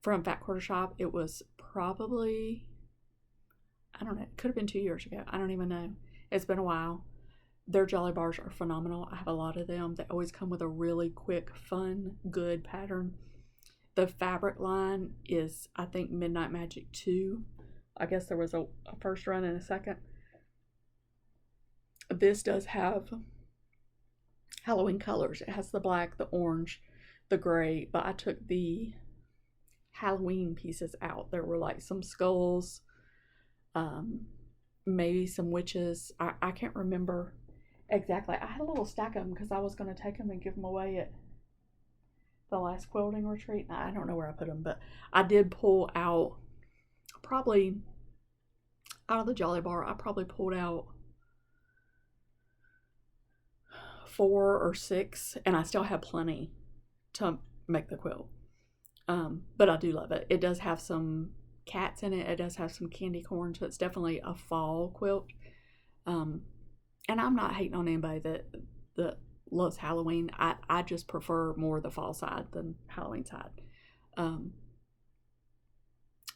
from Fat Quarter Shop. It was probably, I don't know, it could have been 2 years ago. I don't even know. It's been a while. Their Jolly Bars are phenomenal. I have a lot of them. They always come with a really quick, fun, good pattern. The fabric line is, I think, Midnight Magic 2. I guess there was a first run and a second. This does have Halloween colors. It has the black, the orange, the gray, but I took the Halloween pieces out. There were like some skulls, maybe some witches. I can't remember exactly. I had a little stack of them because I was going to take them and give them away at the last quilting retreat. I don't know where I put them, but I did pull out probably out of the Jolly Bar. I probably pulled out 4 or 6, and I still have plenty to make the quilt. But I do love it. It does have some cats in it. It does have some candy corn, so it's definitely a fall quilt. And I'm not hating on anybody that loves Halloween. I just prefer more the fall side than Halloween side.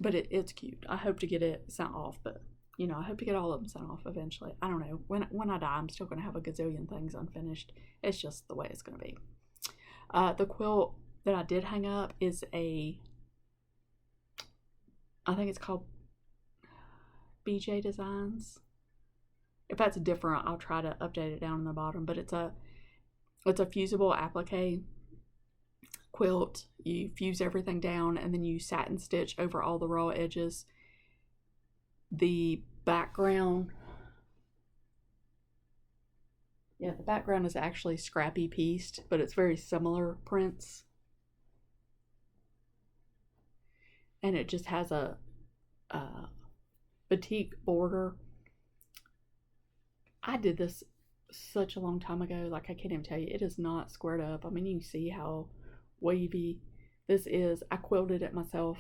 But it's cute. I hope to get it sent off, but you know, I hope to get all of them sent off eventually. I don't know. When I die, I'm still going to have a gazillion things unfinished. It's just the way it's going to be. The quilt that I did hang up is I think it's called BJ Designs. If that's different, I'll try to update it down in the bottom. But it's a fusible applique quilt. You fuse everything down and then you satin stitch over all the raw edges. The background is actually scrappy pieced, but it's very similar prints. And it just has a batik border. I did this such a long time ago, like I can't even tell you. It is not squared up. I mean, you can see how wavy this is. I quilted it myself.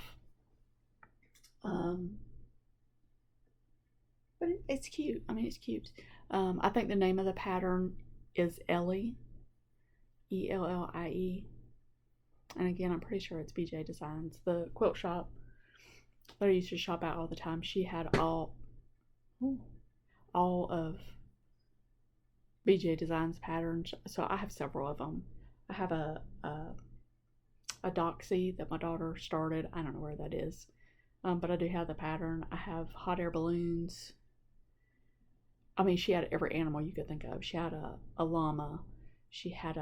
But it's cute. I mean, it's cute. I think the name of the pattern is Ellie. Ellie. And again, I'm pretty sure it's BJ Designs. The quilt shop that I used to shop at all the time, she had all of BJ Designs patterns. So I have several of them. I have a doxy that my daughter started. I don't know where that is. But I do have the pattern. I have hot air balloons. I mean, she had every animal you could think of. She had a llama. She had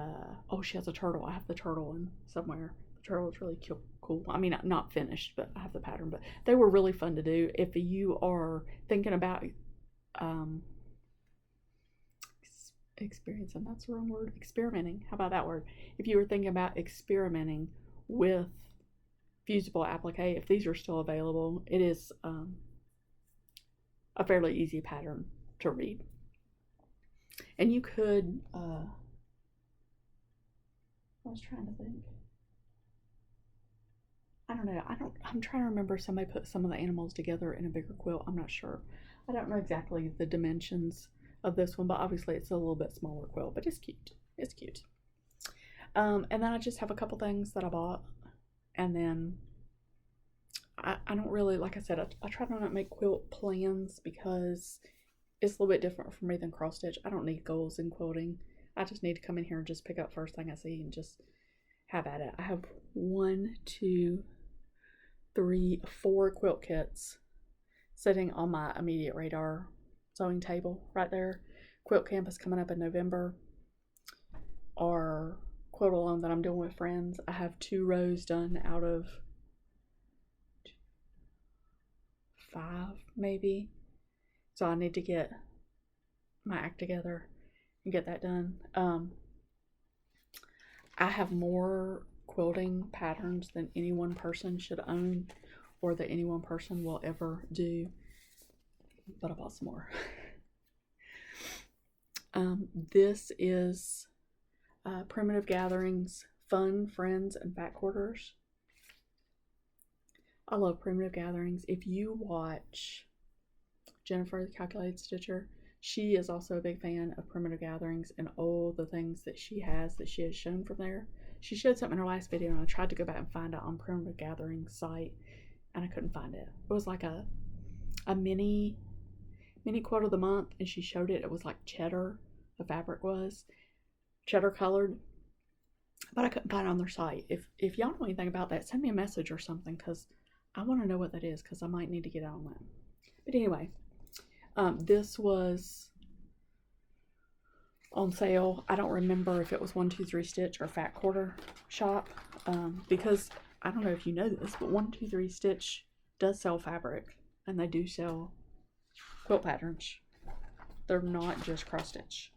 she has a turtle. I have the turtle in somewhere. The turtle is really cool. I mean, not finished, but I have the pattern. But they were really fun to do. If you are thinking about experiencing, that's the wrong word, experimenting. How about that word? If you were thinking about experimenting with fusible applique, if these are still available, it is a fairly easy pattern to read. And you could I was trying to think. I don't know. I'm trying to remember somebody put some of the animals together in a bigger quilt. I'm not sure. I don't know exactly the dimensions of this one, but obviously it's a little bit smaller quilt, but it's cute. It's cute. And then I just have a couple things that I bought. And then I don't really, like I said, I try to not make quilt plans because it's a little bit different for me than cross stitch. I don't need goals in quilting. I just need to come in here and just pick up first thing I see and just have at it. I have 1, 2, 3, 4 quilt kits sitting on my immediate radar sewing table right there. Quilt camp is coming up in November. Our quilt alone that I'm doing with friends, I have 2 rows done out of 5 maybe. So I need to get my act together and get that done. I have more quilting patterns than any one person should own or that any one person will ever do, but I bought some more. This is Primitive Gatherings, Fun, Friends, and Fat Quarters. I love Primitive Gatherings. If you watch Jennifer the Calculated Stitcher, she is also a big fan of Primitive Gatherings and all the things that she has shown from there. She showed something in her last video, and I tried to go back and find it on Primitive Gatherings site, and I couldn't find it. It was like a mini quote of the month, and she showed it. It was like cheddar. The fabric was cheddar colored, but I couldn't find it on their site. If y'all know anything about that, send me a message or something, because I want to know what that is, because I might need to get on that. But anyway, this was on sale. I don't remember if it was 123 Stitch or Fat Quarter Shop, because I don't know if you know this, but 123 Stitch does sell fabric, and they do sell quilt patterns. They're not just cross stitch.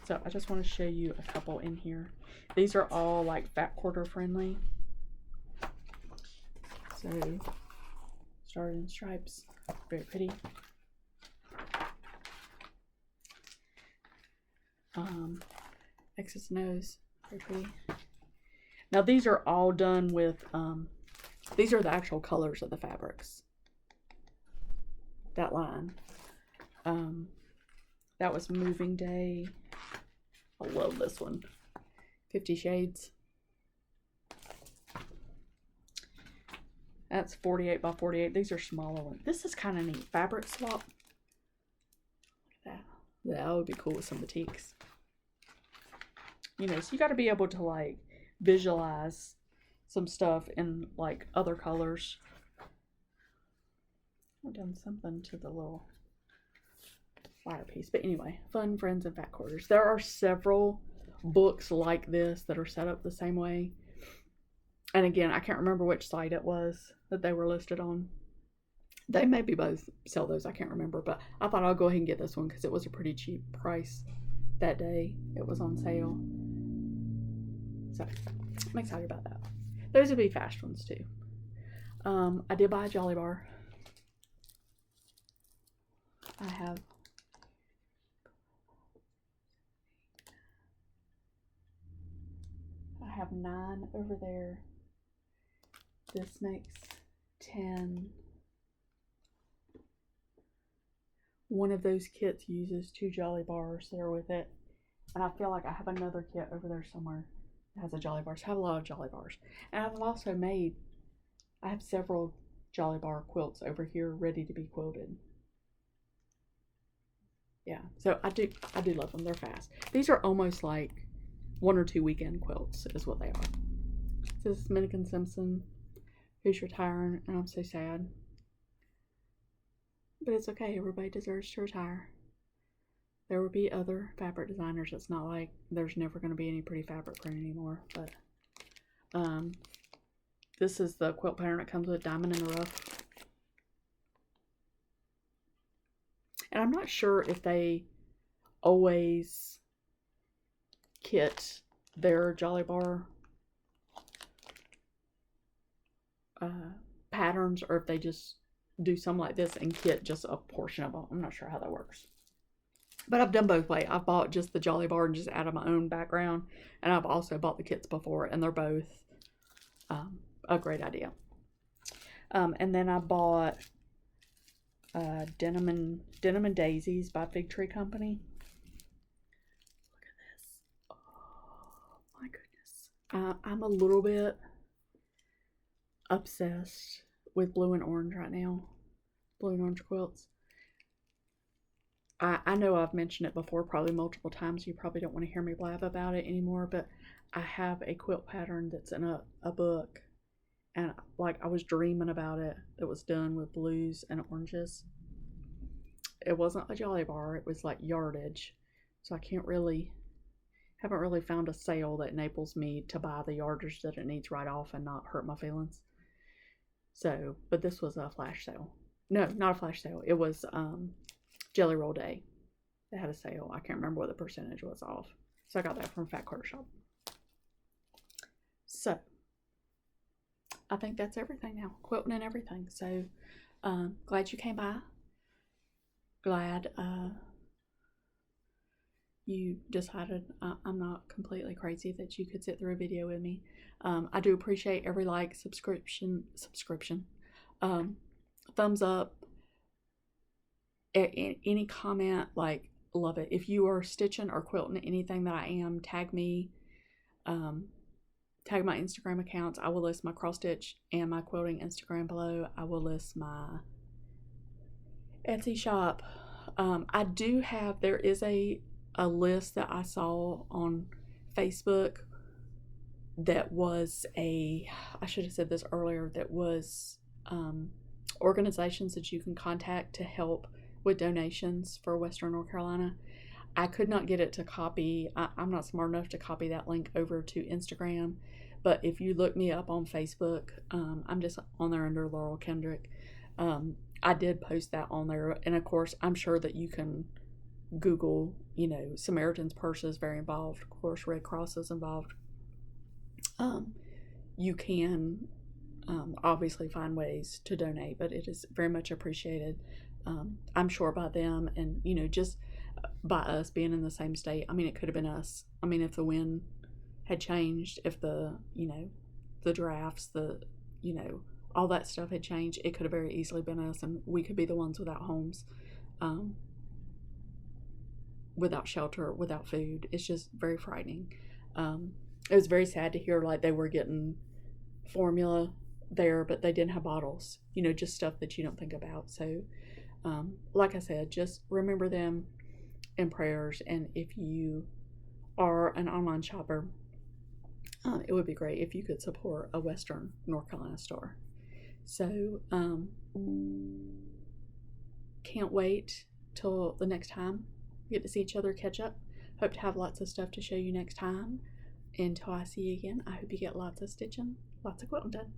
So I just want to show you a couple in here. These are all like Fat Quarter friendly. So started in stripes, very pretty. X's nose, very pretty. Now these are all done with, these are the actual colors of the fabrics. That line. That was Moving Day. I love this one. 50 Shades. That's 48 by 48. These are smaller ones. This is kind of neat. Fabric swap. Look at that. That would be cool with some boutiques. You know, so you got to be able to like visualize some stuff in like other colors. I've done something to the little fire piece. But anyway, Fun, Friends, and Fat Quarters. There are several books like this that are set up the same way. And again, I can't remember which site it was that they were listed on. They maybe both sell those. I can't remember. But I thought I'll go ahead and get this one because it was a pretty cheap price that day. It was on sale. So I'm excited about that. Those would be fast ones too. I did buy a Jolly Bar. I have 9 over there. This makes 10. One of those kits uses 2 Jolly Bars that are with it. And I feel like I have another kit over there somewhere that has a Jolly Bar. So I have a lot of Jolly Bars. And I've also I have several Jolly Bar quilts over here ready to be quilted. Yeah, so I do love them. They're fast. These are almost like 1 or 2 weekend quilts is what they are. This is Minnikin Simpson, who's retiring, and I'm so sad. But it's okay. Everybody deserves to retire. There will be other fabric designers. It's not like there's never going to be any pretty fabric print anymore. But this is the quilt pattern that comes with Diamond in the Rough. And I'm not sure if they always kit their Jolly Bar patterns, or if they just do some like this and kit just a portion of them. I'm not sure how that works. But I've done both ways. I've bought just the Jolly Bar and just added my own background. And I've also bought the kits before, and they're both a great idea. And then I bought Denim and Daisies by Fig Tree Company. Look at this. Oh my goodness. I'm a little bit obsessed with blue and orange right now. Blue and orange quilts. I know I've mentioned it before probably multiple times. You probably don't want to hear me blab about it anymore, but I have a quilt pattern that's in a book. And like I was dreaming about it. It was done with blues and oranges. It wasn't a Jolly Bar. It was like yardage. So I haven't really found a sale that enables me to buy the yardage that it needs right off and not hurt my feelings. So, but this was a flash sale. No, not a flash sale. It was Jelly Roll Day. They had a sale. I can't remember what the percentage was off. So I got that from Fat Quarter Shop. So I think that's everything now. Quilting and everything. So glad you came by. Glad you decided I'm not completely crazy, that you could sit through a video with me. I do appreciate every like, subscription, thumbs up, any comment, like, love it. If you are stitching or quilting anything that I am, tag me, tag my Instagram accounts. I will list my cross stitch and my quilting Instagram below. I will list my Etsy shop. I do have, there is a list that I saw on Facebook that was I should have said this earlier, that was organizations that you can contact to help with donations for Western North Carolina. I could not get it to copy. I'm not smart enough to copy that link over to Instagram, but if you look me up on Facebook, I'm just on there under Laurel Kendrick. I did post that on there, and of course, I'm sure that you can Google, Samaritan's Purse is very involved. Of course, Red Cross is involved. You can obviously find ways to donate, but it is very much appreciated. I'm sure by them, and just by us being in the same state. I mean, it could have been us. I mean, if the wind had changed, if the drafts, all that stuff had changed, it could have very easily been us, and we could be the ones without homes, without shelter, without food. It's just very frightening. It was very sad to hear like they were getting formula there, but they didn't have bottles, just stuff that you don't think about. So like I said, just remember them in prayers. And if you are an online shopper, it would be great if you could support a Western North Carolina store. So can't wait till the next time we get to see each other, catch up. Hope to have lots of stuff to show you next time. Until I see you again, I hope you get lots of stitching, lots of quilting done.